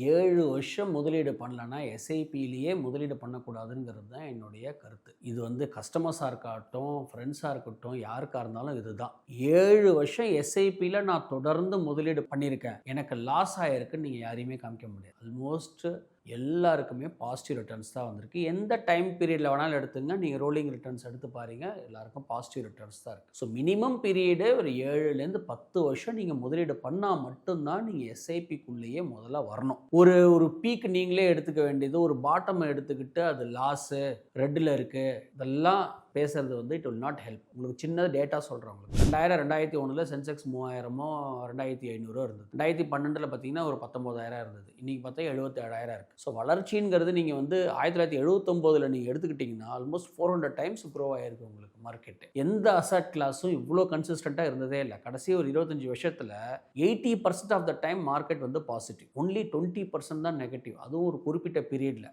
7 வருஷம் முதலீடு பண்ணலன்னா எஸ்ஐபியிலேயே முதலீடு பண்ணக்கூடாதுங்கிறது தான் என்னுடைய கருத்து. இது வந்து கஸ்டமர்ஸாக இருக்கட்டும், ஃப்ரெண்ட்ஸாக இருக்கட்டும், யாருக்காக இருந்தாலும் இதுதான். 7 வருஷம் எஸ்ஐபியில் நான் தொடர்ந்து முதலீடு பண்ணியிருக்கேன், எனக்கு லாஸ் ஆகிருக்குன்னு நீங்கள் யாரையுமே காமிக்க முடியாது. ஆல்மோஸ்ட் எல்லாருக்குமே பாசிட்டிவ் ரிட்டர்ன்ஸ் தான் வந்திருக்கு. எந்த டைம் பீரியடில் வேணாலும் எடுத்துங்க, நீங்கள் ரோலிங் ரிட்டர்ன்ஸ் எடுத்து பாருங்கள், எல்லாருக்கும் பாசிட்டிவ் ரிட்டர்ன்ஸ் தான் இருக்குது. ஸோ மினிமம் பீரியடு ஒரு 7லேருந்து 10 வருஷம் நீங்கள் முதலீடு பண்ணால் மட்டும்தான் நீங்கள் எஸ்ஐபிக்குள்ளேயே முதல்ல வரணும். ஒரு பீக் நீங்களே எடுத்துக்க வேண்டியது, ஒரு பாட்டம் எடுத்துக்கிட்டு அது லாஸு ரெட்டில் இருக்குது, இதெல்லாம் பேசுறது வந்து இட் வில் நாட் ஹெல்ப். உங்களுக்கு சின்ன டேட்டா சொல்கிறேன். உங்களுக்கு 2001 சென்செக்ஸ் 3000 2500 இருந்தது. 2012 பார்த்தீங்கன்னா ஒரு 19000 இருந்தது. இன்றைக்கி பார்த்தா 77,000 இருக்குது. ஸோ வளர்ச்சிங்கிறது நீங்கள் வந்து 1979 நீங்கள் எடுத்துக்கிட்டிங்கன்னா ஆல்மோஸ்ட் 400 டைம்ஸ் க்ரோ ஆகிருக்கு உங்களுக்கு மார்க்கெட்டு. எந்த அசட் கிளாஸும் இவ்வளோ கன்சிஸ்டண்ட்டாக இருந்ததே இல்லை. கடைசி ஒரு 25 வருஷத்தில் 80% ஆஃப் த டைம் மார்க்கெட் வந்து பாசிட்டிவ், ஒன்லி 20% தான் நெகட்டிவ், அதுவும் ஒரு குறிப்பிட்ட பீரியடில்.